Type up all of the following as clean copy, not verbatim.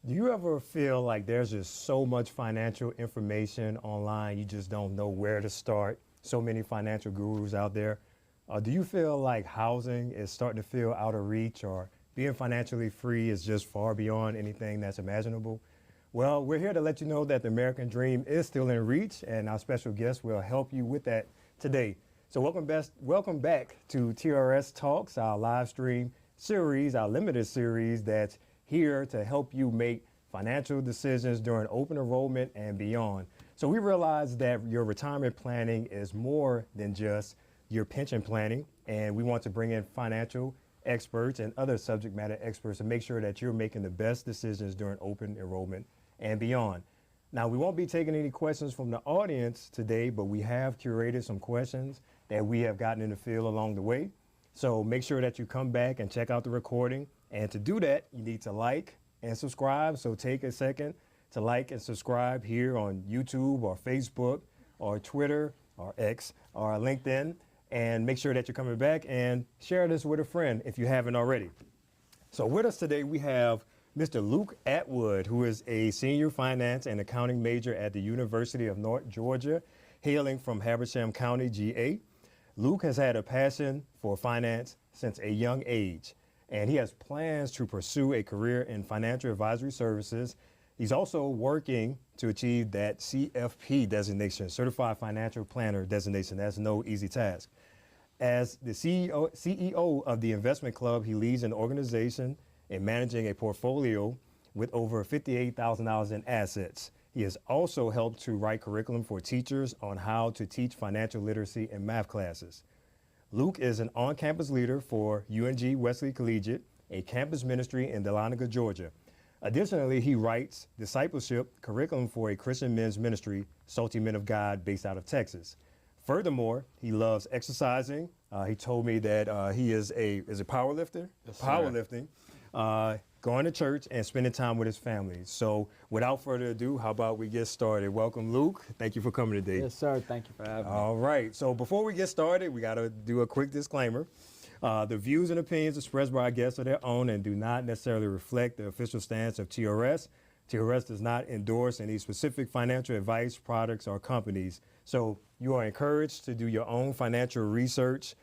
Do you ever feel like there's just so much financial information online, you just don't know where to start? So many financial gurus out there. Do you feel like housing is starting to feel out of reach, or being financially free is just far beyond anything that's imaginable? Well, we're here to let you know that the American dream is still in reach, and our special guest will help you with that today. So welcome back to TRS Talks, our live stream series, our limited series that's here to help you make financial decisions during open enrollment and beyond. So we realize that your retirement planning is more than just your pension planning, and we want to bring in financial experts and other subject matter experts to make sure that you're making the best decisions during open enrollment and beyond. Now, we won't be taking any questions from the audience today, but we have curated some questions that we have gotten in the field along the way. So make sure that you come back and check out the recording. And to do that, you need to like and subscribe. So take a second to like and subscribe here on YouTube or Facebook or Twitter or X or LinkedIn. And make sure that you're coming back and share this with a friend if you haven't already. So with us today, we have Mr. Luke Atwood, who is a senior finance and accounting major at the University of North Georgia, hailing from Habersham County, GA. Luke has had a passion for finance since a young age, and he has plans to pursue a career in financial advisory services. He's also working to achieve that CFP designation, Certified Financial Planner designation. That's no easy task. As the CEO of the Investment Club, he leads an organization in managing a portfolio with over $58,000 in assets. He has also helped to write curriculum for teachers on how to teach financial literacy in math classes. Luke is an on-campus leader for UNG Wesley Collegiate, a campus ministry in Dahlonega, Georgia. Additionally, he writes discipleship curriculum for a Christian men's ministry, Salty Men of God, based out of Texas. Furthermore, he loves exercising. He told me that he is a power lifter, Yes, powerlifting, going to church and spending time with his family. So without further ado, how about we get started? Welcome, Luke. Thank you for coming today. Yes, sir. Thank you for having me. All right. So before we get started, we got to do a quick disclaimer. The views and opinions expressed by our guests are their own and do not necessarily reflect the official stance of TRS. TRS does not endorse any specific financial advice, products, or companies. So you are encouraged to do your own financial research.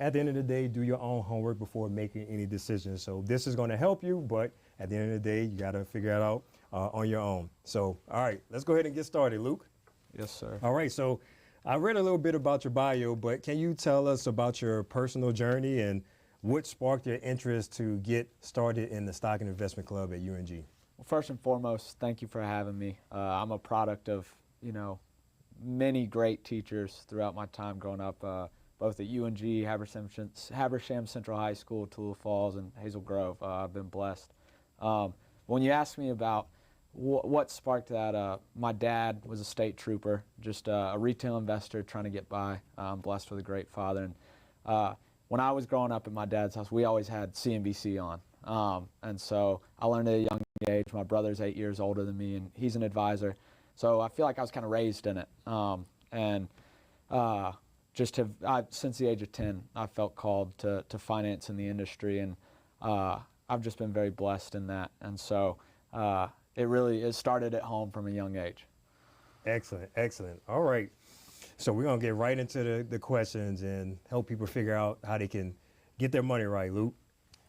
At the end of the day, do your own homework before making any decisions. So this is going to help you, but at the end of the day, you got to figure it out on your own. So, all right, let's go ahead and get started, Luke. Yes, sir. All right, so I read a little bit about your bio, but can you tell us about your personal journey and what sparked your interest to get started in the Stock and Investment Club at UNG? Well, first and foremost, thank you for having me. I'm a product of, many great teachers throughout my time growing up, both at UNG, Habersham Central High School, Tula Falls, and Hazel Grove. I've been blessed. When you ask me about what sparked that, my dad was a state trooper, just a retail investor trying to get by. I'm blessed with a great father. And when I was growing up at my dad's house, we always had CNBC on. And so I learned at a young age. My brother's 8 years older than me, and he's an advisor. So I feel like I was kind of raised in it. Since the age of 10, I felt called to finance in the industry, and I've just been very blessed in that. And so it started at home from a young age. Excellent, excellent. All right. So we're going to get right into the questions and help people figure out how they can get their money right, Luke.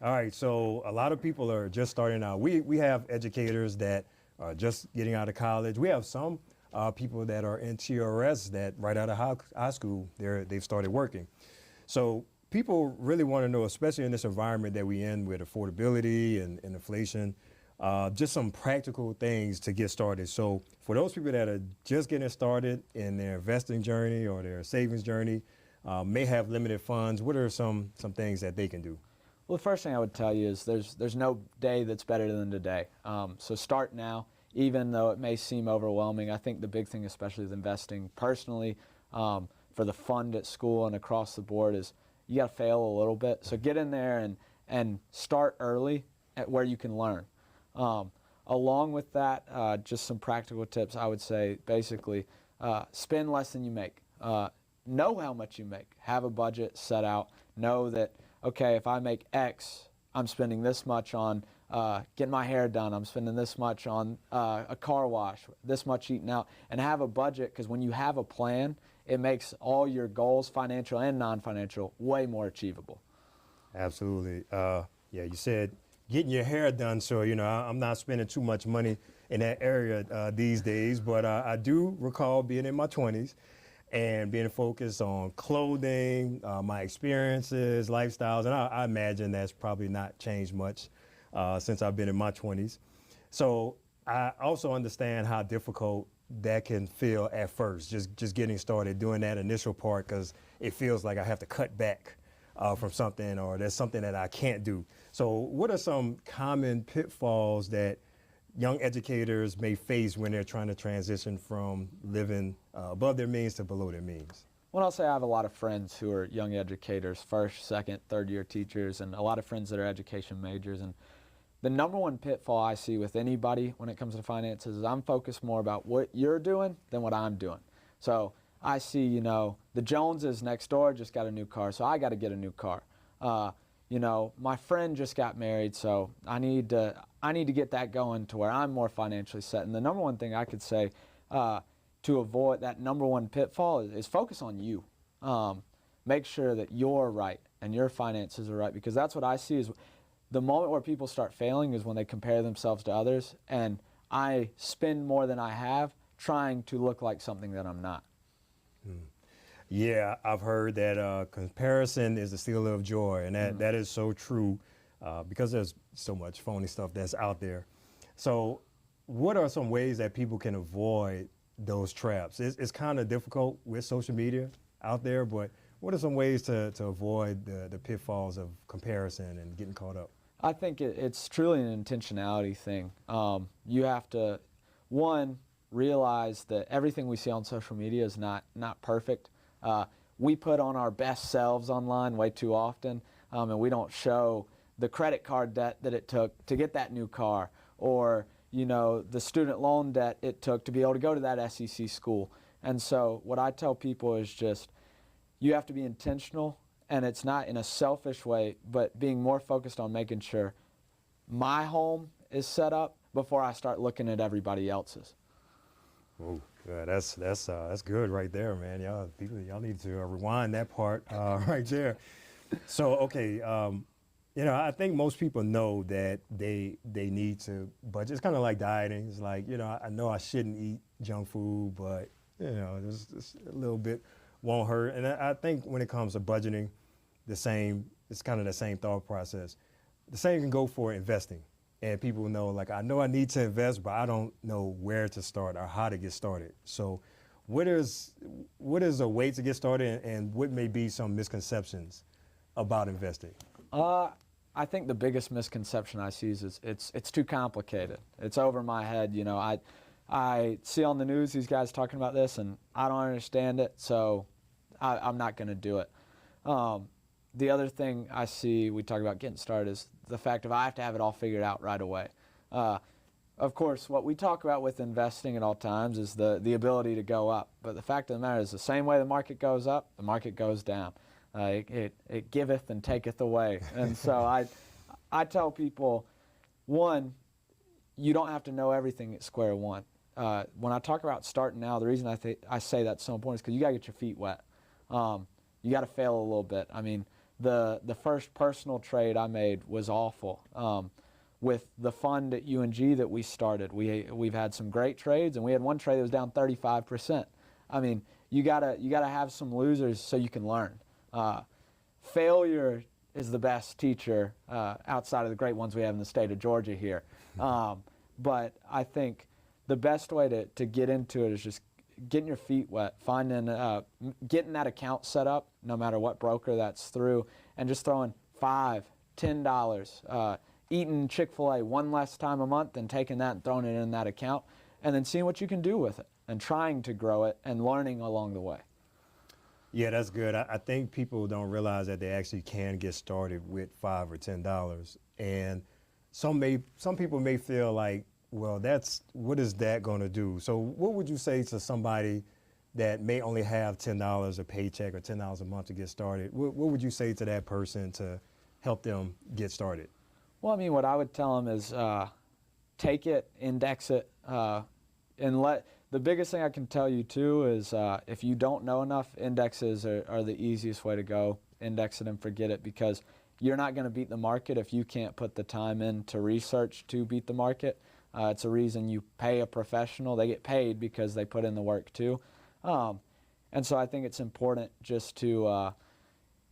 All right, so a lot of people are just starting out. We have educators that are just getting out of college. We have some people that are in TRS that right out of high school, they've started working. So people really want to know, especially in this environment that we're in with affordability and inflation, just some practical things to get started. So for those people that are just getting started in their investing journey or their savings journey, may have limited funds, what are some things that they can do? Well, the first thing I would tell you is there's no day that's better than today. So start now, even though it may seem overwhelming. I think the big thing, especially with investing personally, for the fund at school and across the board, is you got to fail a little bit. So get in there and start early at where you can learn. Along with that, just some practical tips, I would say, basically, spend less than you make. Know how much you make. Have a budget set out. Know that, okay, if I make X, I'm spending this much on getting my hair done, I'm spending this much on a car wash, this much eating out, and have a budget, because when you have a plan, it makes all your goals, financial and non-financial, way more achievable. Absolutely. Yeah, you said getting your hair done, so I'm not spending too much money in that area these days, but I do recall being in my 20s and being focused on clothing, my experiences, lifestyles, and I imagine that's probably not changed much since I've been in my 20s. So I also understand how difficult that can feel at first, just getting started, doing that initial part, because it feels like I have to cut back from something, or there's something that I can't do. So what are some common pitfalls that young educators may face when they're trying to transition from living above their means to below their means? Well, I'll say I have a lot of friends who are young educators, first, second, third-year teachers, and a lot of friends that are education majors. And the number one pitfall I see with anybody when it comes to finances is I'm focused more about what you're doing than what I'm doing. So I see, the Joneses next door just got a new car, so I got to get a new car. My friend just got married, so I need to get that going to where I'm more financially set. And the number one thing I could say to avoid that number one pitfall is focus on you. Make sure that you're right and your finances are right, because that's what I see is the moment where people start failing is when they compare themselves to others, and I spend more than I have trying to look like something that I'm not. Yeah, I've heard that comparison is the stealer of joy, and that is so true because there's so much phony stuff that's out there. So what are some ways that people can avoid those traps? It's kind of difficult with social media out there, but what are some ways to avoid the pitfalls of comparison and getting caught up? I think it's truly an intentionality thing. You have to, one, realize that everything we see on social media is not perfect. We put on our best selves online way too often, and we don't show the credit card debt that it took to get that new car, or the student loan debt it took to be able to go to that SEC school. And so what I tell people is just, you have to be intentional, and it's not in a selfish way, but being more focused on making sure my home is set up before I start looking at everybody else's. Oh, good. That's good right there, man. Y'all need to rewind that part right there. So, okay, I think most people know that they need to budget. It's kind of like dieting. It's like, I know I shouldn't eat junk food, but just a little bit won't hurt. And I think when it comes to budgeting, it's kind of the same thought process. The same can go for investing. And people know, like, I know I need to invest, but I don't know where to start or how to get started. So what is a way to get started, and what may be some misconceptions about investing? I think the biggest misconception I see is it's too complicated. It's over my head. I see on the news these guys talking about this, and I don't understand it, so I'm not going to do it. The other thing I see, we talk about getting started, is the fact of I have to have it all figured out right away. Of course, what we talk about with investing at all times is the ability to go up. But the fact of the matter is, the same way the market goes up, the market goes down. It giveth and taketh away. And so I tell people, one, you don't have to know everything at square one. When I talk about starting now, the reason I say that's so important is because you got to get your feet wet. You got to fail a little bit. I mean, the first personal trade I made was awful. With the fund at UNG that we started, we've had some great trades, and we had one trade that was down 35%. I mean, you gotta have some losers so you can learn. Failure is the best teacher outside of the great ones we have in the state of Georgia here. But I think the best way to get into it is just getting your feet wet, getting that account set up, no matter what broker that's through, and just throwing $5, $10, eating Chick-fil-A one less time a month and taking that and throwing it in that account, and then seeing what you can do with it and trying to grow it and learning along the way. Yeah, that's good. I think people don't realize that they actually can get started with $5 or $10, and some people may feel like, well, what is that going to do? So what would you say to somebody that may only have $10 a paycheck or $10 a month to get started? What would you say to that person to help them get started? Well, I mean, what I would tell them is take it, index it, and the biggest thing I can tell you too is if you don't know enough, indexes are the easiest way to go. Index it and forget it, because you're not going to beat the market if you can't put the time in to research to beat the market. It's a reason you pay a professional. They get paid because they put in the work too. And so I think it's important just to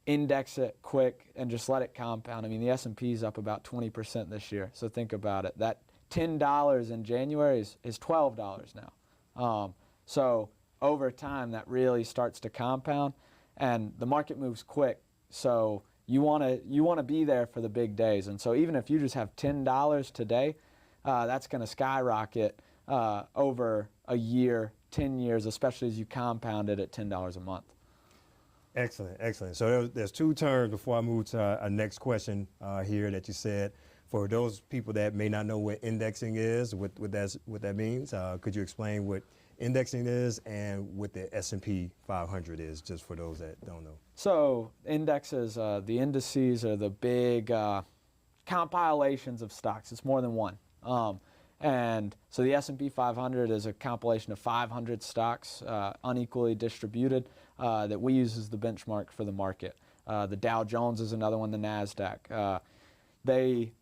index it quick and just let it compound. I mean, the S&P is up about 20% this year, so think about it. That $10 in January is $12 now. So over time, that really starts to compound, and the market moves quick. So you want to be there for the big days. And so even if you just have $10 today, that's going to skyrocket over a year, 10 years, especially as you compound it at $10 a month. Excellent, excellent. So there's two terms before I move to our next question here that you said. For those people that may not know what indexing is, what that means, could you explain what indexing is and what the S&P 500 is, just for those that don't know? So indexes, the indices are the big compilations of stocks. It's more than one. And so the S&P 500 is a compilation of 500 stocks, unequally distributed, that we use as the benchmark for the market. The Dow Jones is another one, the NASDAQ. They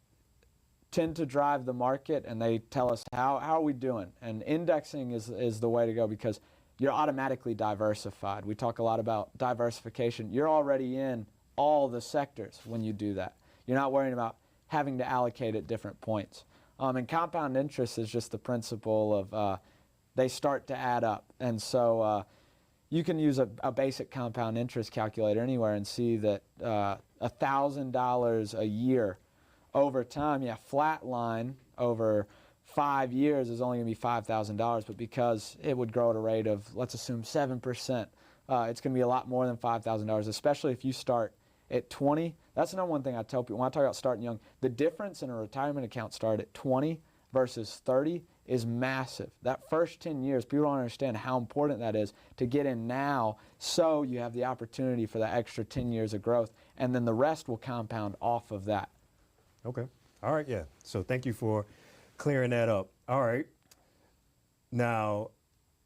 tend to drive the market, and they tell us how are we doing. And indexing is the way to go, because you're automatically diversified. We talk a lot about diversification. You're already in all the sectors when you do that. You're not worrying about having to allocate at different points. And compound interest is just the principle of they start to add up. And so you can use a basic compound interest calculator anywhere and see that $1,000 a year over time, flat line over 5 years is only going to be $5,000, but because it would grow at a rate of, let's assume, 7%, it's going to be a lot more than $5,000, especially if you start at 20. That's the number one thing I tell people when I talk about starting young. The difference in a retirement account start at 20 versus 30 is massive. That first 10 years, people don't understand how important that is to get in now, so you have the opportunity for that extra 10 years of growth, and then the rest will compound off of that. Okay. All right. Yeah. So thank you for clearing that up. All right. Now,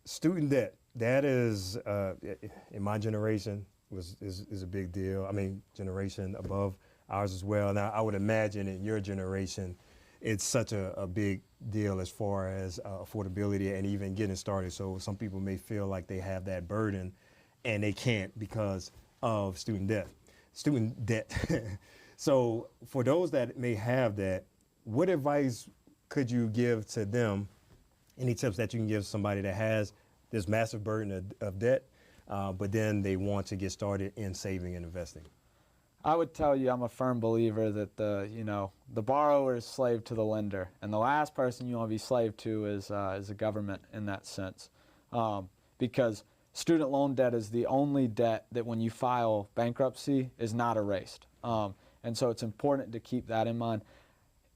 student debt. That is, in my generation, is a big deal. I mean, generation above ours as well. Now, I would imagine in your generation, it's such a big deal as far as affordability and even getting started. So some people may feel like they have that burden, and they can't because of student debt. So for those that may have that, what advice could you give to them? Any tips that you can give somebody that has this massive burden of debt, but then they want to get started in saving and investing? I would tell you, I'm a firm believer that the borrower is slave to the lender, and the last person you want to be slave to is the government in that sense, because student loan debt is the only debt that when you file bankruptcy is not erased. And so it's important to keep that in mind.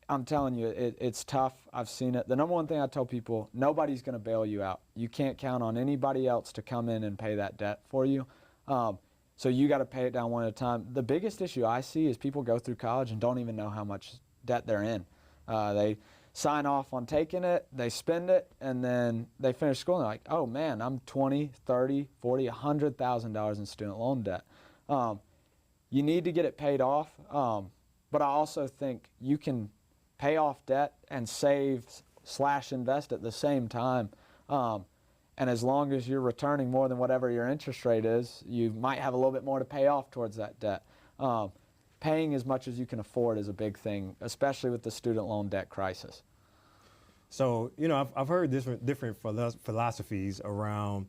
I'm telling you, it's tough. I've seen it. The number one thing I tell people, nobody's going to bail you out. You can't count on anybody else to come in and pay that debt for you. So you got to pay it down one at a time. The biggest issue I see is people go through college and don't even know how much debt they're in. They sign off on taking it, they spend it, and then they finish school and they're like, oh man, I'm $20, $30, $40, $100,000 in student loan debt. You need to get it paid off, but I also think you can pay off debt and save/invest at the same time. And as long as you're returning more than whatever your interest rate is, you might have a little bit more to pay off towards that debt. Paying as much as you can afford is a big thing, especially with the student loan debt crisis. So, I've heard different philosophies around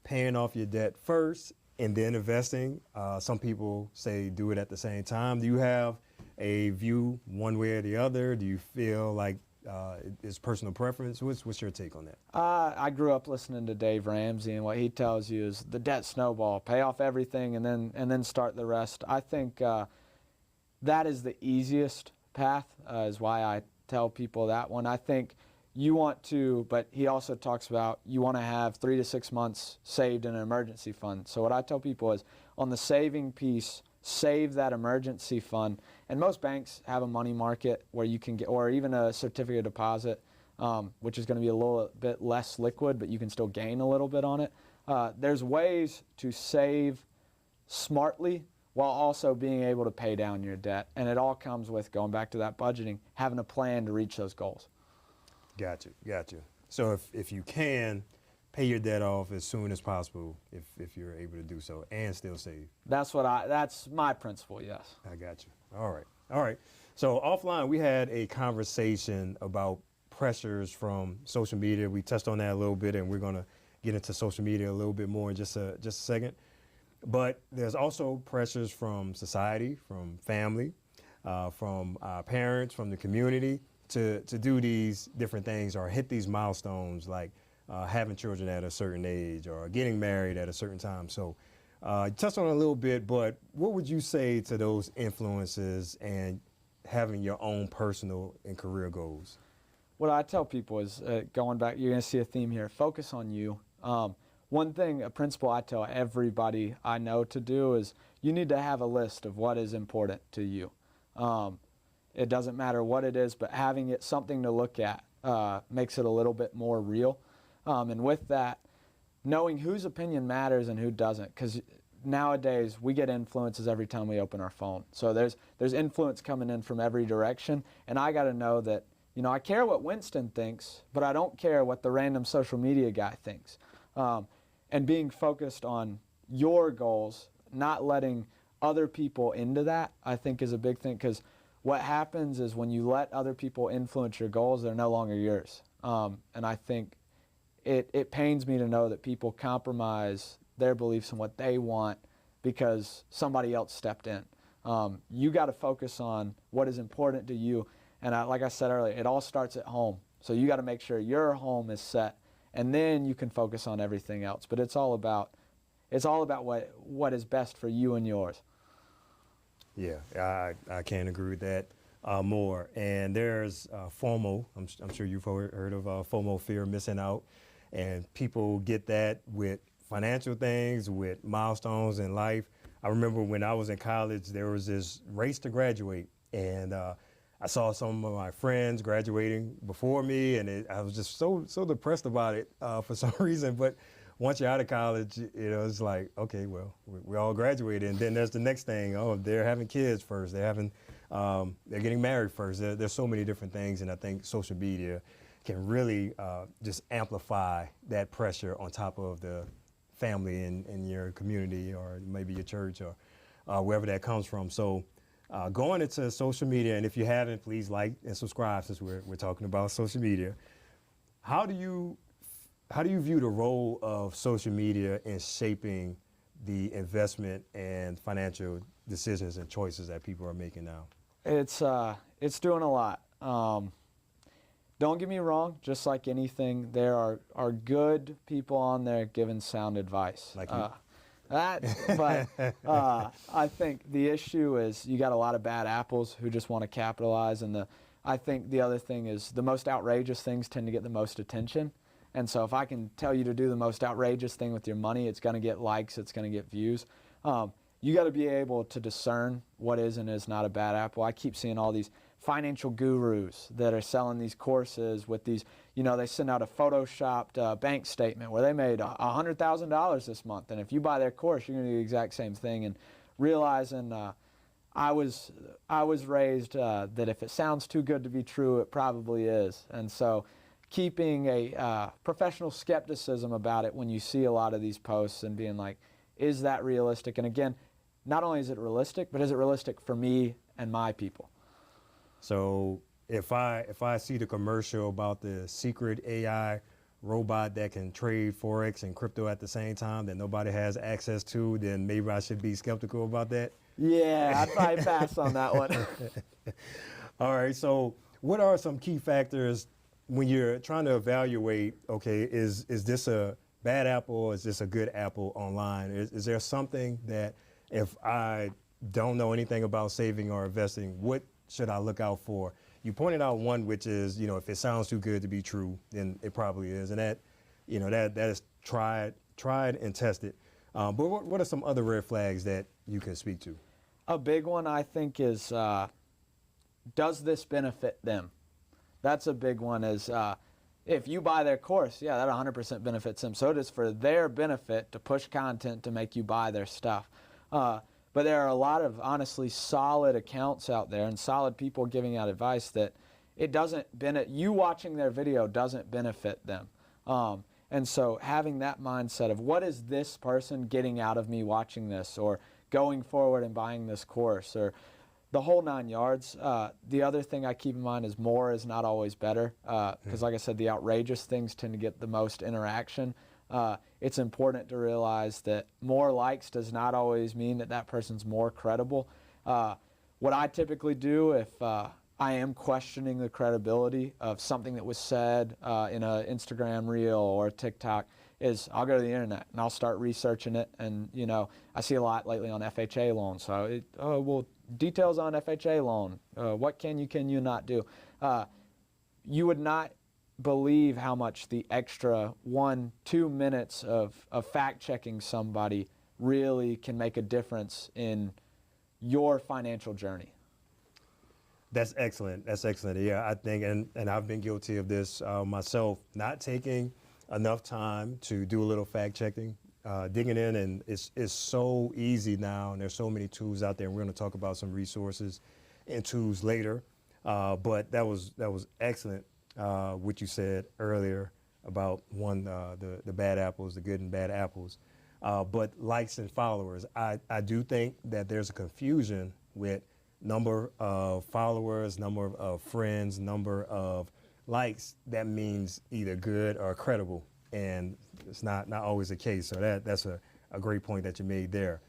paying off your debt first and then investing. Some people say do it at the same time. Do you have a view one way or the other? Do you feel like it's personal preference? What's your take on that? I grew up listening to Dave Ramsey, and what he tells you is the debt snowball. Pay off everything and then start the rest. I think that is the easiest path, is why I tell people that one. I think you want to, but he also talks about you want to have 3 to 6 months saved in an emergency fund. So what I tell people is on the saving piece, save that emergency fund, And most banks have a money market where you can get, or even a certificate of deposit, which is going to be a little bit less liquid, but you can still gain a little bit on it. There's ways to save smartly while also being able to pay down your debt. And it all comes with, going back to that budgeting, having a plan to reach those goals. Gotcha. So if you can, pay your debt off as soon as possible if you're able to do so and still save. That's my principle, yes. I got you. All right. So offline, we had a conversation about pressures from social media. We touched on that a little bit, and we're going to get into social media a little bit more in just a second. But there's also pressures from society, from family, from our parents, from the community to do these different things or hit these milestones, like having children at a certain age or getting married at a certain time. So you touched on it a little bit, but what would you say to those influences and having your own personal and career goals? What I tell people is, going back, you're going to see a theme here, focus on you. One thing, a principle I tell everybody I know to do is you need to have a list of what is important to you. It doesn't matter what it is, but having it something to look at makes it a little bit more real. And with that, knowing whose opinion matters and who doesn't, because nowadays we get influences every time we open our phone. So there's influence coming in from every direction, and I got to know that, I care what Winston thinks, but I don't care what the random social media guy thinks. And being focused on your goals, not letting other people into that, I think is a big thing, because what happens is when you let other people influence your goals, they're no longer yours. And I think it pains me to know that people compromise their beliefs and what they want because somebody else stepped in. You got to focus on what is important to you. And like I said earlier, it all starts at home. So you got to make sure your home is set, and then you can focus on everything else. But it's all about what is best for you and yours. Yeah, I can't agree with that more. And there's FOMO. I'm sure you've heard of FOMO, fear of missing out. And people get that with financial things, with milestones in life. I remember when I was in college, there was this race to graduate. And I saw some of my friends graduating before me, and I was just so depressed about it for some reason. But once you're out of college, it's like, okay, well, we all graduated, and then there's the next thing. Oh, they're having kids first. They're getting married first. There's so many different things, and I think social media can really just amplify that pressure on top of the family in your community, or maybe your church, or wherever that comes from. So going into social media, and if you haven't, please like and subscribe, since we're talking about social media. How do you view the role of social media in shaping the investment and financial decisions and choices that people are making now? It's doing a lot. Don't get me wrong, just like anything, there are good people on there giving sound advice. Like you? But I think the issue is you got a lot of bad apples who just want to capitalize, and I think the other thing is the most outrageous things tend to get the most attention. And so if I can tell you to do the most outrageous thing with your money, it's going to get likes, it's going to get views. You got to be able to discern what is and is not a bad apple. I keep seeing all these financial gurus that are selling these courses with these, they send out a photoshopped bank statement where they made $100,000 this month. And if you buy their course, you're going to do the exact same thing. And realizing I was raised that if it sounds too good to be true, it probably is. And so keeping a professional skepticism about it when you see a lot of these posts and being like, is that realistic? And again, not only is it realistic, but is it realistic for me and my people? So if I see the commercial about the secret AI robot that can trade Forex and crypto at the same time that nobody has access to, then maybe I should be skeptical about that? Yeah, I'd probably pass on that one. All right, so what are some key factors when you're trying to evaluate, okay, is this a bad apple or is this a good apple online? Is there something that if I don't know anything about saving or investing, what should I look out for? You pointed out one, which is, if it sounds too good to be true, then it probably is. And that is tried and tested. But what are some other red flags that you can speak to? A big one, I think, is does this benefit them? That's a big one. Is if you buy their course, yeah, that 100% benefits them. So it is for their benefit to push content to make you buy their stuff. But there are a lot of honestly solid accounts out there and solid people giving out advice that it doesn't benefit you. Watching their video doesn't benefit them. And so having that mindset of what is this person getting out of me watching this, or going forward and buying this course, or the whole 9 yards. The other thing I keep in mind is more is not always better, because like I said, the outrageous things tend to get the most interaction. It's important to realize that more likes does not always mean that that person's more credible. What I typically do if I am questioning the credibility of something that was said in an Instagram reel or a TikTok is I'll go to the internet and I'll start researching it. And, you know, I see a lot lately on FHA loans. So, well, details on FHA loan. What can you not do? You would not believe how much the extra 1-2 minutes of fact-checking somebody really can make a difference in your financial journey. That's excellent. That's excellent. Yeah, I think, and I've been guilty of this myself, not taking enough time to do a little fact checking, digging in, and it's so easy now, and there's so many tools out there. And we're going to talk about some resources and tools later. But that was excellent what you said earlier about the bad apples, the good and bad apples. But likes and followers, I do think that there's a confusion with number of followers, number of friends, number of likes. That means either good or credible, and it's not always the case. So that's a great point that you made there.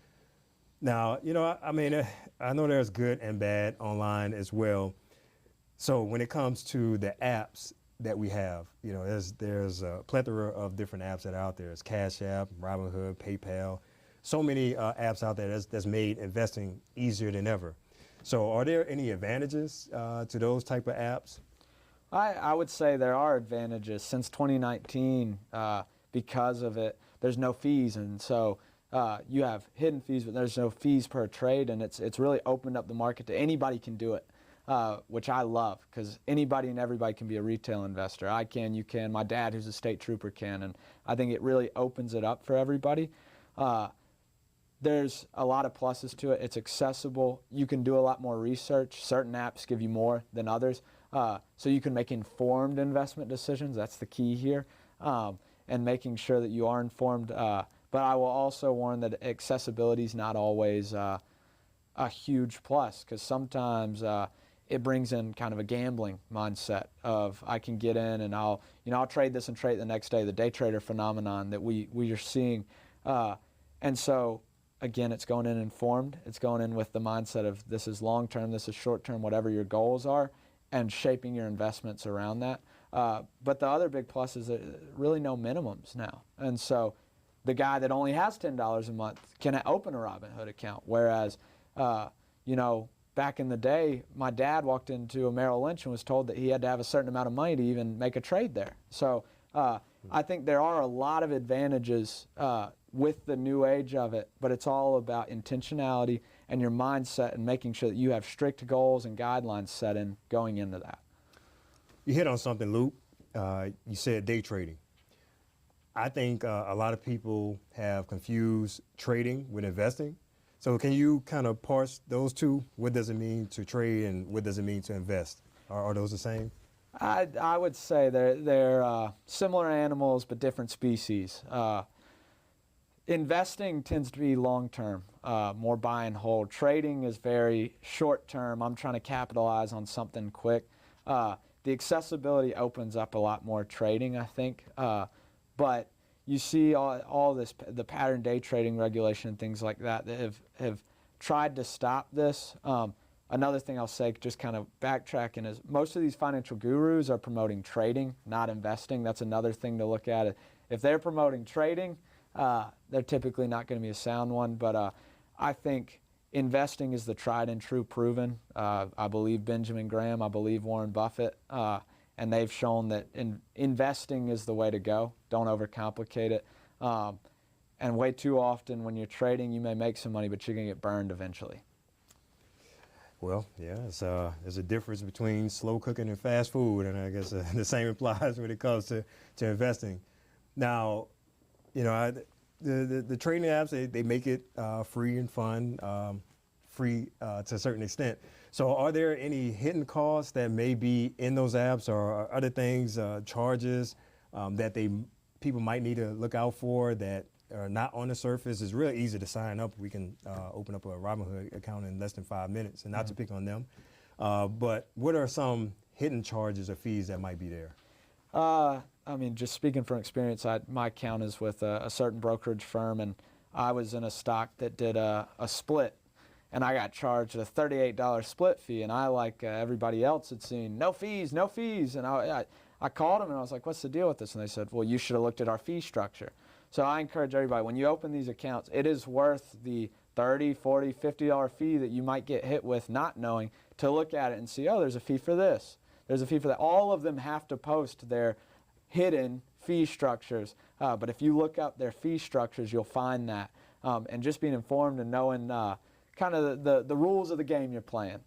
Now, you know, I mean, I know there's good and bad online as well. So when it comes to the apps that we have, you know, there's a plethora of different apps that are out there. There's Cash App, Robinhood, PayPal, so many apps out there that's made investing easier than ever. So are there any advantages to those type of apps? I would say there are advantages. Since 2019, because of it, there's no fees. And so you have hidden fees, but there's no fees per trade. And it's really opened up the market to anybody can do it, which I love, because anybody and everybody can be a retail investor. I can, you can, my dad who's a state trooper can. And I think it really opens it up for everybody. There's a lot of pluses to it. It's accessible. You can do a lot more research. Certain apps give you more than others. So you can make informed investment decisions. That's the key here. And making sure that you are informed. But I will also warn that accessibility is not always a huge plus, because sometimes it brings in kind of a gambling mindset of I can get in and I'll trade this and trade the next day, the day trader phenomenon that we are seeing. And so, again, it's going in informed. It's going in with the mindset of this is long-term, this is short-term, whatever your goals are, and shaping your investments around that. But the other big plus is that really no minimums now. And so the guy that only has $10 a month can open a Robinhood account, whereas, back in the day, my dad walked into a Merrill Lynch and was told that he had to have a certain amount of money to even make a trade there. So I think there are a lot of advantages with the new age of it, but it's all about intentionality and your mindset and making sure that you have strict goals and guidelines set in going into that. You hit on something, Luke. You said day trading. I think a lot of people have confused trading with investing. So can you kind of parse those two? What does it mean to trade and what does it mean to invest? Are those the same? I would say they're similar animals but different species. Investing tends to be long-term, more buy and hold. Trading is very short-term. I'm trying to capitalize on something quick. The accessibility opens up a lot more trading, I think. But you see all this, the pattern day trading regulation and things like that have tried to stop this. Another thing I'll say, just kind of backtracking, is most of these financial gurus are promoting trading, not investing. That's another thing to look at. If they're promoting trading, they're typically not going to be a sound one. But I think investing is the tried and true proven. I believe Benjamin Graham, I believe Warren Buffett, and they've shown that investing is the way to go. Don't overcomplicate it. And way too often when you're trading, you may make some money, but you're going to get burned eventually. Well, yeah, there's a difference between slow cooking and fast food, and I guess the same applies when it comes to investing. Now, you know, the trading apps, they make it free and fun, free to a certain extent. So are there any hidden costs that may be in those apps, or other things, charges that people might need to look out for that are not on the surface? It's real easy to sign up. We can open up a Robinhood account in less than 5 minutes, and not to pick on them. But what are some hidden charges or fees that might be there? I mean, just speaking from experience, my account is with a certain brokerage firm, and I was in a stock that did a split, and I got charged a $38 split fee, and I, like everybody else, had seen no fees, no fees, and I called them and I was like, what's the deal with this? And they said, well, you should have looked at our fee structure. So I encourage everybody, when you open these accounts, it is worth the $30, $40, $50 fee that you might get hit with not knowing, to look at it and see, oh, there's a fee for this, there's a fee for that. All of them have to post their hidden fee structures, but if you look up their fee structures, you'll find that. And just being informed and knowing kind of the rules of the game you're playing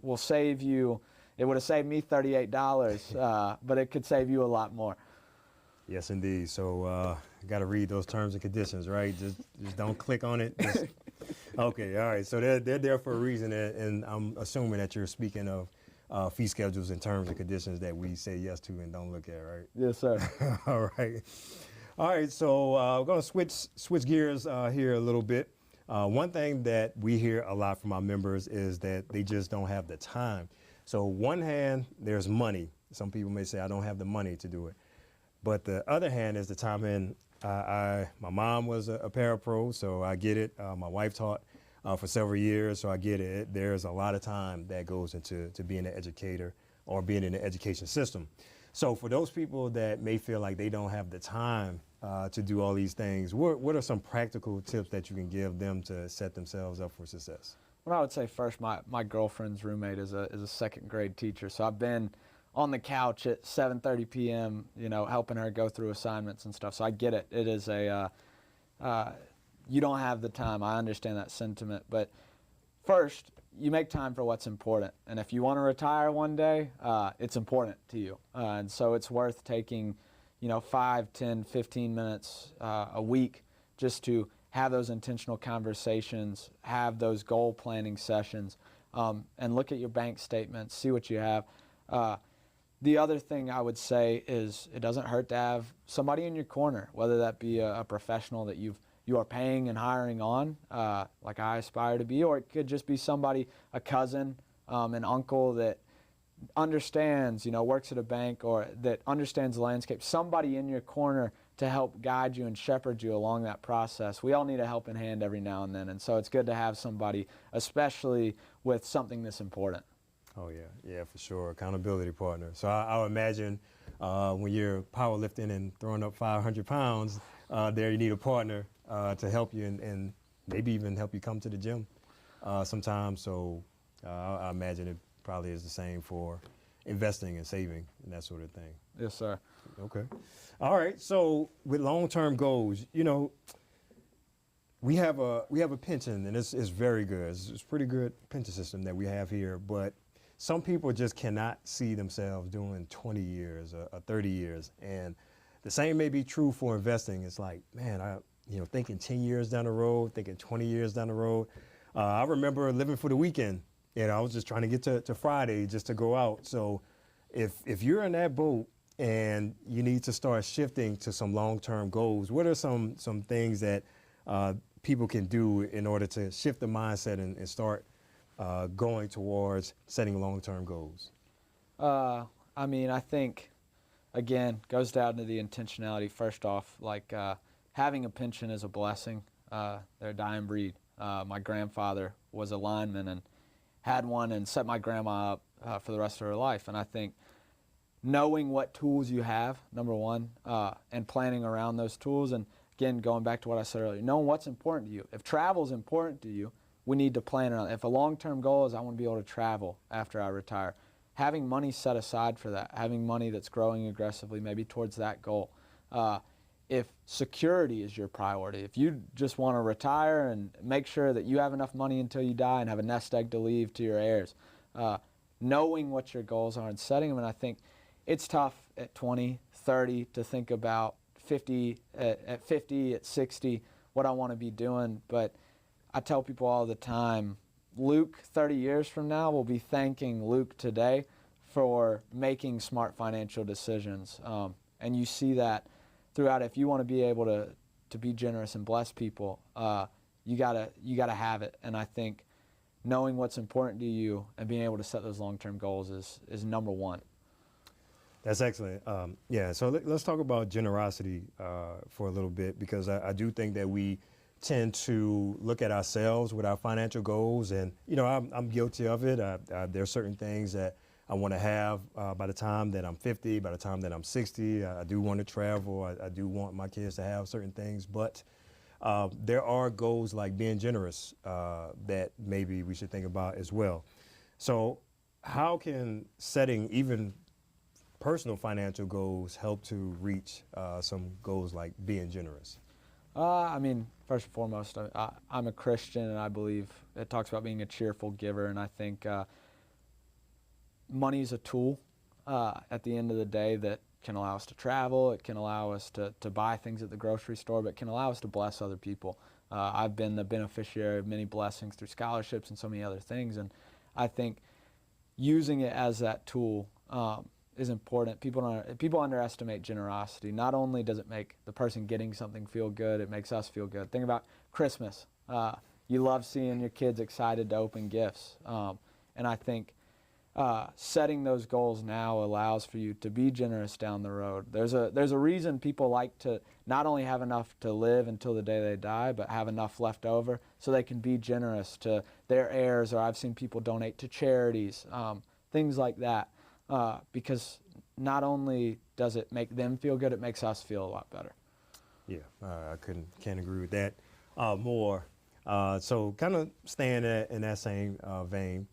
will save you. It would have saved me $38, but it could save you a lot more. Yes, indeed. So got to read those terms and conditions, right? Just don't click on it. Okay, all right. So they're there for a reason, and I'm assuming that you're speaking of fee schedules and terms and conditions that we say yes to and don't look at, right? Yes, sir. All right. All right. So we're going to switch gears here a little bit. One thing that we hear a lot from our members is that they just don't have the time. So one hand, there's money. Some people may say, I don't have the money to do it. But the other hand is the time. And my mom was a parapro, so I get it. My wife taught for several years, so I get it. There's a lot of time that goes into being an educator or being in the education system. So for those people that may feel like they don't have the time to do all these things, what are some practical tips that you can give them to set themselves up for success? Well, I would say first, my girlfriend's roommate is a second grade teacher, so I've been on the couch at 7:30 p.m., helping her go through assignments and stuff. So I get it. It is you don't have the time. I understand that sentiment. But first, you make time for what's important. And if you want to retire one day, it's important to you. And so it's worth taking, 5, 10, 15 minutes a week just to have those intentional conversations, have those goal planning sessions, and look at your bank statements, see what you have. The other thing I would say is it doesn't hurt to have somebody in your corner, whether that be a professional that you are paying and hiring on, like I aspire to be, or it could just be somebody, a cousin, an uncle that understands, works at a bank, or that understands the landscape, somebody in your corner to help guide you and shepherd you along that process. We all need a helping hand every now and then, and so it's good to have somebody, especially with something this important. Oh, yeah, for sure. Accountability partner. So I would imagine when you're powerlifting and throwing up 500 pounds, there you need a partner to help you and maybe even help you come to the gym sometimes. So I imagine it probably is the same for investing and saving and that sort of thing. Yes, sir. Okay. All right. So with long-term goals, we have a pension, and it's very good. It's a pretty good pension system that we have here, but some people just cannot see themselves doing 20 years or 30 years. And the same may be true for investing. It's like, man, thinking 10 years down the road, thinking 20 years down the road. I remember living for the weekend. I was just trying to get to Friday just to go out. So if you're in that boat and you need to start shifting to some long-term goals, what are some things that people can do in order to shift the mindset and start going towards setting long-term goals? I think, again, goes down to the intentionality. First off, like having a pension is a blessing. They're a dying breed. My grandfather was a lineman and had one and set my grandma up for the rest of her life. And I think knowing what tools you have, number one, and planning around those tools, and again, going back to what I said earlier, knowing what's important to you. If travel is important to you, we need to plan around it. If a long-term goal is I want to be able to travel after I retire, having money set aside for that, having money that's growing aggressively maybe towards that goal. if security is your priority, if you just want to retire and make sure that you have enough money until you die and have a nest egg to leave to your heirs, knowing what your goals are and setting them. And I think it's tough at 20, 30 to think about 50, at 50, at 60, what I want to be doing. But I tell people all the time, Luke 30 years from now will be thanking Luke today for making smart financial decisions. And you see that throughout. If you want to be able to be generous and bless people, you gotta have it. And I think knowing what's important to you and being able to set those long-term goals is number one. That's excellent. Yeah, so let's talk about generosity for a little bit, because I do think that we tend to look at ourselves with our financial goals, and I'm guilty of it. There are certain things that I want to have by the time that I'm 50, by the time that I'm 60. I do want to travel. I do want my kids to have certain things, but there are goals like being generous that maybe we should think about as well. So how can setting even personal financial goals help to reach some goals like being generous? I mean, first and foremost, I'm a Christian, and I believe it talks about being a cheerful giver, and I think money is a tool at the end of the day that can allow us to travel, it can allow us to buy things at the grocery store, but it can allow us to bless other people. I've been the beneficiary of many blessings through scholarships and so many other things, and I think using it as that tool is important. People underestimate generosity. Not only does it make the person getting something feel good, it makes us feel good. Think about Christmas. You love seeing your kids excited to open gifts. And I think setting those goals now allows for you to be generous down the road. There's a reason people like to not only have enough to live until the day they die, but have enough left over so they can be generous to their heirs, or I've seen people donate to charities, things like that. Because not only does it make them feel good, it makes us feel a lot better. Yeah, I can't agree with that more. So kind of staying in that same vein,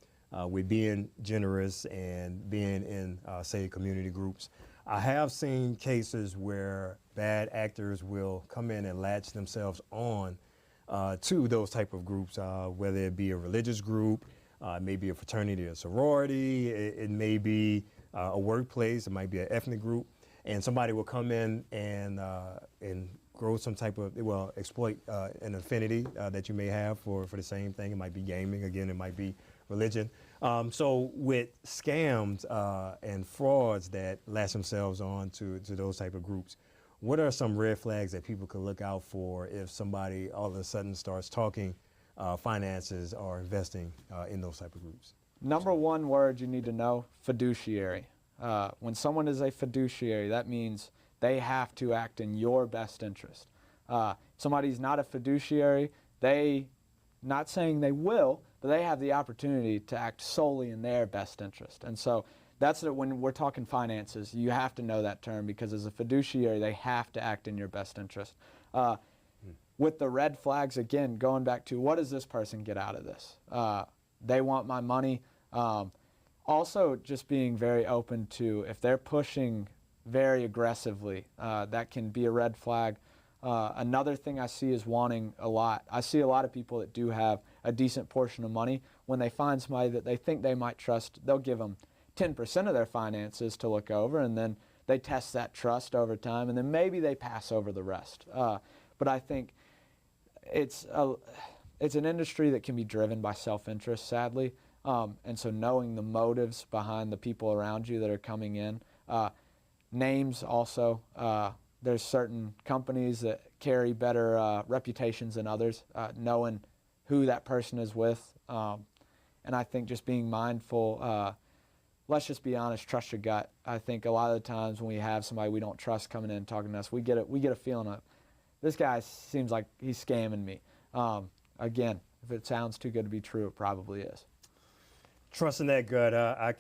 with being generous and being in, say, community groups, I have seen cases where bad actors will come in and latch themselves on to those type of groups, whether it be a religious group, it may be a fraternity or sorority, it may be a workplace, it might be an ethnic group, and somebody will come in and grow some type of, exploit an affinity that you may have for the same thing. It might be gaming, again, it might be religion. So with scams and frauds that latch themselves on to those type of groups, what are some red flags that people could look out for if somebody all of a sudden starts talking finances or investing in those type of groups? Number one word you need to know, fiduciary. When someone is a fiduciary, that means they have to act in your best interest. Somebody's not a fiduciary, not saying they will, but they have the opportunity to act solely in their best interest. And so that's when we're talking finances, you have to know that term, because as a fiduciary, they have to act in your best interest. With the red flags, again, going back to what does this person get out of this? They want my money. Also, just being very open to, if they're pushing very aggressively, that can be a red flag. Another thing I see is wanting a lot. I see a lot of people that do have a decent portion of money. When they find somebody that they think they might trust, they'll give them 10% of their finances to look over, and then they test that trust over time, and then maybe they pass over the rest. But I think it's an industry that can be driven by self-interest, sadly. And so knowing the motives behind the people around you that are coming in. Names also. There's certain companies that carry better reputations than others, knowing who that person is with. And I think just being mindful, let's just be honest, trust your gut. I think a lot of the times when we have somebody we don't trust coming in and talking to us, we get a feeling of, this guy seems like he's scamming me. Again, if it sounds too good to be true, it probably is. Trusting that gut, I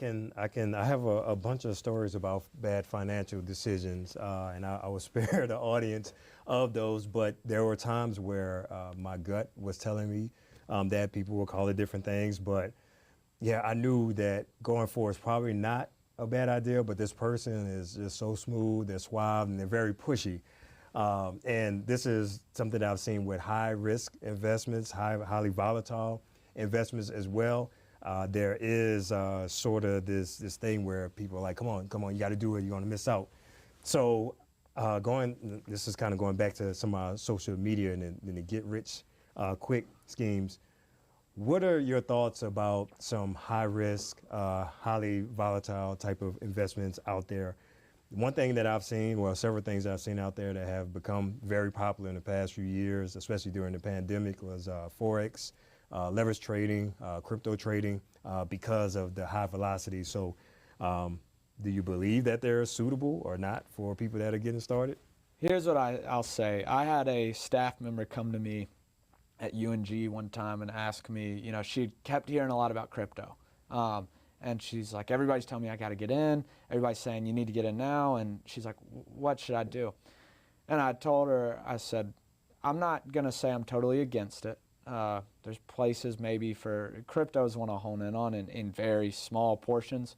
have a bunch of stories about bad financial decisions, and I will spare the audience of those, but there were times where my gut was telling me that people will call it different things, but yeah, I knew that going forward is probably not a bad idea, but this person is just so smooth, they're suave, and they're very pushy. And this is something that I've seen with high risk investments, highly volatile investments as well. There is sort of this thing where people are like, come on, you got to do it, you're going to miss out. So this is kind of going back to some of our social media and the get rich quick schemes. What are your thoughts about some high risk, highly volatile type of investments out there? One thing that I've seen, well, several things I've seen out there that have become very popular in the past few years, especially during the pandemic, was Forex, leverage trading, crypto trading, because of the high velocity. So do you believe that they're suitable or not for people that are getting started? Here's what I'll say. I had a staff member come to me at UNG one time and ask me, you know, she kept hearing a lot about crypto. And she's like, everybody's telling me I got to get in. Everybody's saying you need to get in now. And she's like, what should I do? And I told her, I said, I'm not going to say I'm totally against it. There's places maybe for cryptos want to hone in on in very small portions.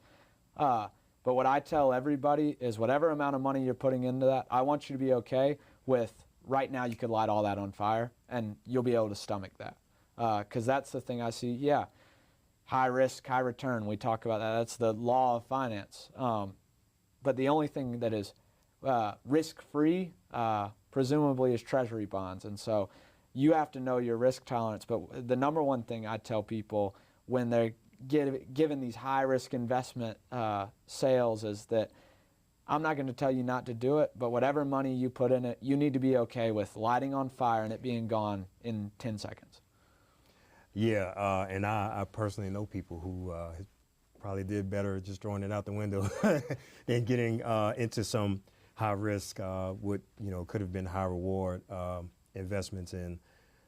But what I tell everybody is whatever amount of money you're putting into that, I want you to be okay with right now you could light all that on fire and you'll be able to stomach that. Because that's the thing I see. Yeah, high risk, high return. We talk about that. That's the law of finance. But the only thing that is risk-free, presumably, is treasury bonds. And so you have to know your risk tolerance. But the number one thing I tell people when they're given these high-risk investment sales is that I'm not going to tell you not to do it, but whatever money you put in it, you need to be okay with lighting on fire and it being gone in 10 seconds. Yeah, and I personally know people who probably did better just throwing it out the window than getting into some high risk, what could have been high reward investments. And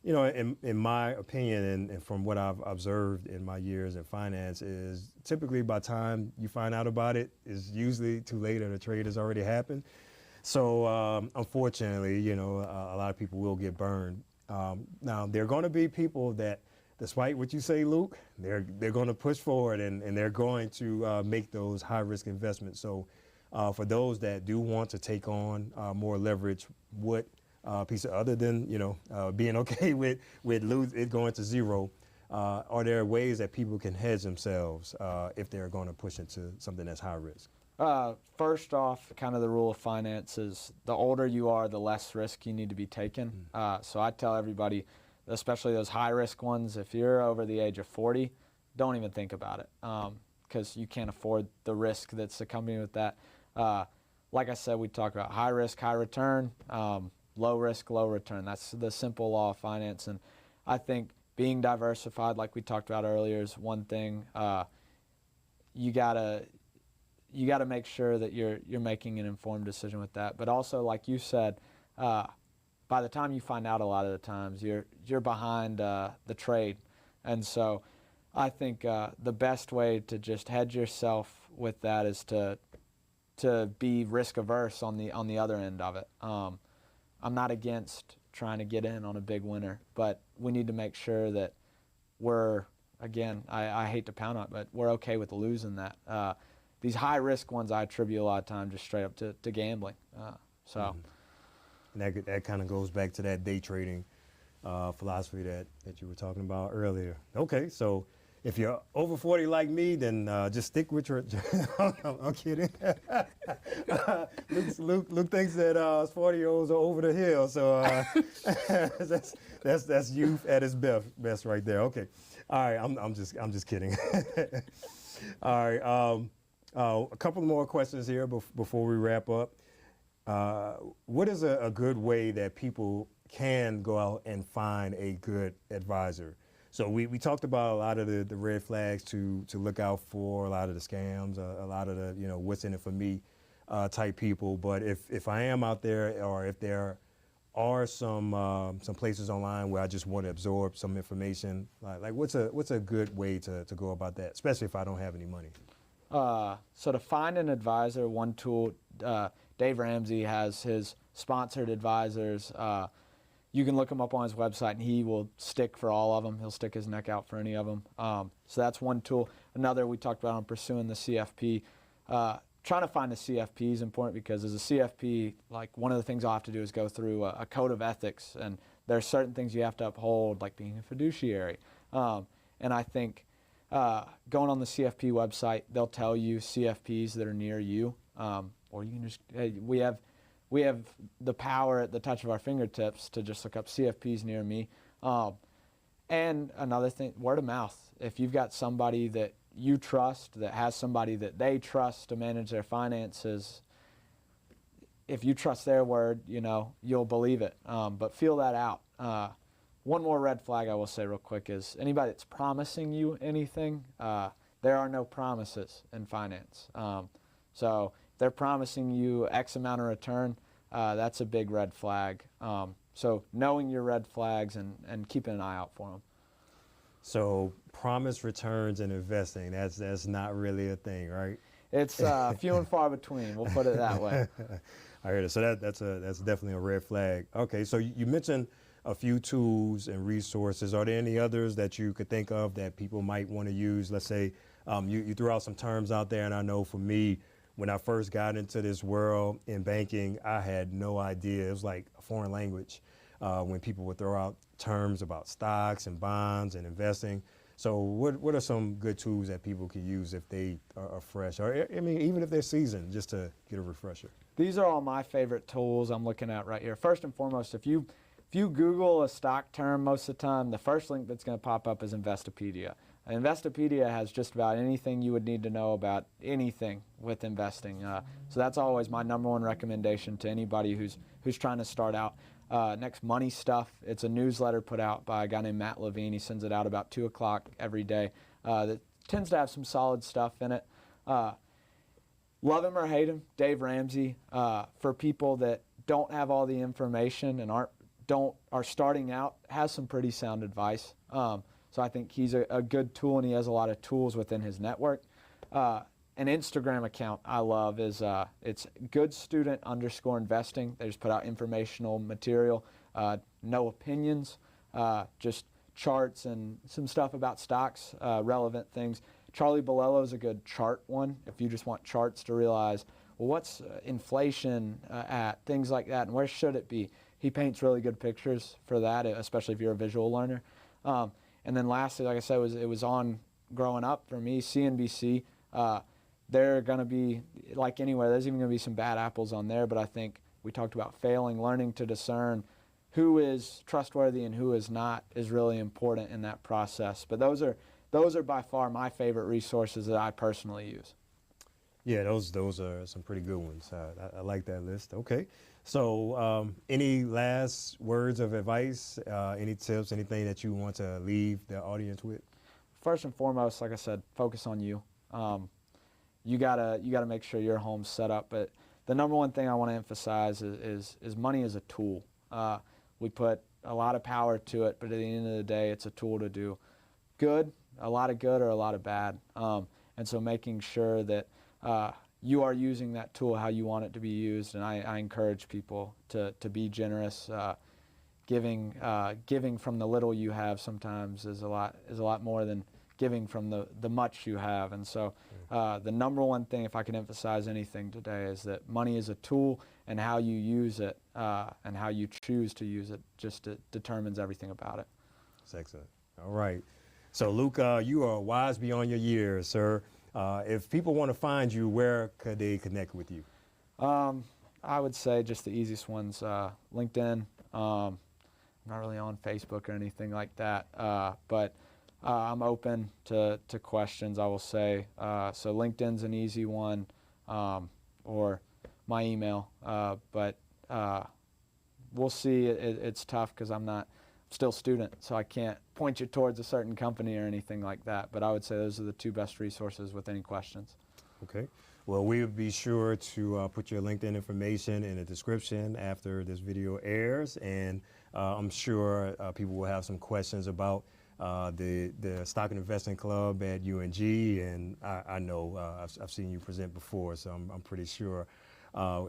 in my opinion, and from what I've observed in my years in finance, is typically by the time you find out about it, is usually too late or the trade has already happened. So unfortunately, a lot of people will get burned. Now there are going to be people that, despite what you say, Luke, they're going to push forward and they're going to make those high risk investments. So for those that do want to take on more leverage, what piece of, other than being okay with it going to zero, are there ways that people can hedge themselves if they're going to push into something that's high risk? First off, kind of the rule of finance is the older you are, the less risk you need to be taken. So I tell everybody, especially those high-risk ones, if you're over the age of 40, don't even think about it because you can't afford the risk that's accompanied with that. Like I said, we talk about high risk, high return, low risk, low return. That's the simple law of finance. And I think being diversified, like we talked about earlier, is one thing. You gotta make sure that you're making an informed decision with that. But also, like you said, by the time you find out, a lot of the times you're behind the trade, and so I think the best way to just hedge yourself with that is to be risk averse on the other end of it. I'm not against trying to get in on a big winner, but we need to make sure that we're, again, I hate to pound on it, but we're okay with losing that. These high risk ones I attribute a lot of time just straight up to gambling. And that kind of goes back to that day trading philosophy that you were talking about earlier. Okay, so if you're over 40 like me, then just stick with your. I'm kidding. Luke thinks that 40-year-olds are over the hill, so that's youth at its best right there. Okay, all right. I'm just kidding. All right. A couple more questions here before we wrap up. What is a good way that people can go out and find a good advisor? So we talked about a lot of the red flags to look out for, a lot of the scams, a lot of the what's in it for me type people. But if I am out there, or if there are some places online where I just want to absorb some information, like what's a good way to go about that, especially if I don't have any money? So to find an advisor, one tool, Dave Ramsey has his sponsored advisors. You can look him up on his website, and he will stick for all of them. He'll stick his neck out for any of them. So that's one tool. Another, we talked about on pursuing the CFP. trying to find a CFP is important, because as a CFP, like, one of the things I'll have to do is go through a code of ethics, and there are certain things you have to uphold, like being a fiduciary. And I think going on the CFP website, they'll tell you CFPs that are near you, or you can just, hey, we have the power at the touch of our fingertips to just look up CFPs near me. And another thing, word of mouth. If you've got somebody that you trust, that has somebody that they trust to manage their finances, if you trust their word, you know, you'll believe it. But feel that out. One more red flag I will say real quick is anybody that's promising you anything, there are no promises in finance. So if they're promising you X amount of return, that's a big red flag. So knowing your red flags and keeping an eye out for them. So promised returns in investing, that's not really a thing, right? It's few and far between, we'll put it that way. I heard it. So that's definitely a red flag. Okay, so you mentioned a few tools and resources. Are there any others that you could think of that people might want to use? Let's say you threw out some terms out there, and I know for me, when I first got into this world in banking, I had no idea. It was like a foreign language when people would throw out terms about stocks and bonds and investing. So what are some good tools that people can use if they are fresh, or I mean, even if they're seasoned, just to get a refresher? These are all my favorite tools I'm looking at right here. First and foremost, if you Google a stock term, most of the time, the first link that's going to pop up is Investopedia. Investopedia has just about anything you would need to know about anything with investing. So that's always my number one recommendation to anybody who's trying to start out. Next, Money Stuff. It's a newsletter put out by a guy named Matt Levine. He sends it out about 2 o'clock every day. That tends to have some solid stuff in it. Love him or hate him, Dave Ramsey. For people that don't have all the information and are starting out, has some pretty sound advice. So I think he's a good tool, and he has a lot of tools within his network. An Instagram account I love is it's goodstudent_investing. They just put out informational material, no opinions, just charts and some stuff about stocks, relevant things. Charlie Bolello is a good chart one if you just want charts to realize, well, what's inflation at, things like that, and where should it be. He paints really good pictures for that, especially if you're a visual learner. And then lastly, like I said, it was on growing up for me, CNBC. They're going to be, like anywhere, there's even going to be some bad apples on there, but I think we talked about failing, learning to discern who is trustworthy and who is not is really important in that process. But those are by far my favorite resources that I personally use. Yeah, those are some pretty good ones. I like that list. Okay. So any last words of advice, any tips, anything that you want to leave the audience with? First and foremost, like I said, focus on you. You gotta make sure your home's set up. But the number one thing I want to emphasize is money is a tool. We put a lot of power to it, but at the end of the day, it's a tool to do good, a lot of good or a lot of bad. And so making sure that you are using that tool how you want it to be used. And I encourage people to be generous. Giving from the little you have sometimes is a lot more than giving from the much you have. And so the number one thing, if I can emphasize anything today, is that money is a tool, and how you use it and how you choose to use it just determines everything about it. That's excellent. All right. So Luke, you are wise beyond your years, sir. If people want to find you, where could they connect with you? I would say just the easiest ones, LinkedIn. I'm not really on Facebook or anything like that, but I'm open to questions, I will say. So LinkedIn's an easy one, or my email. But we'll see. It's tough because I'm still a student, so I can't point you towards a certain company or anything like that. But I would say those are the two best resources with any questions. Okay. Well, we will be sure to put your LinkedIn information in the description after this video airs, and I'm sure people will have some questions about the Stock and Investing Club at UNG, and I know I've seen you present before, so I'm pretty sure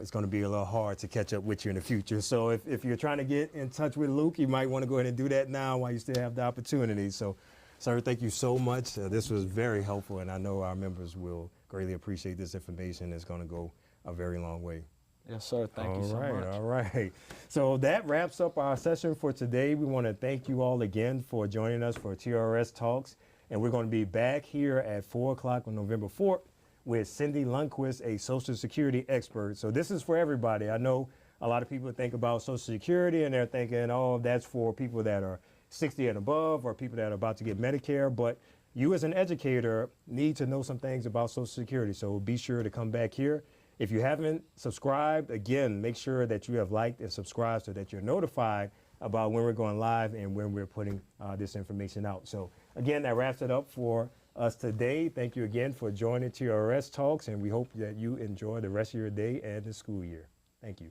it's going to be a little hard to catch up with you in the future. So if you're trying to get in touch with Luke, you might want to go ahead and do that now while you still have the opportunity. So, sir, thank you so much. This was very helpful, and I know our members will greatly appreciate this information. It's going to go a very long way. Yes, sir. Thank you so much. All right. So that wraps up our session for today. We want to thank you all again for joining us for TRS Talks. And we're going to be back here at 4 o'clock on November 4th with Cindy Lundquist, a Social Security expert. So this is for everybody. I know a lot of people think about Social Security and they're thinking, oh, that's for people that are 60 and above or people that are about to get Medicare. But you as an educator need to know some things about Social Security. So be sure to come back here. If you haven't subscribed, again, make sure that you have liked and subscribed so that you're notified about when we're going live and when we're putting this information out. So again, that wraps it up for us today. Thank you again for joining TRS Talks, and we hope that you enjoy the rest of your day and the school year. Thank you.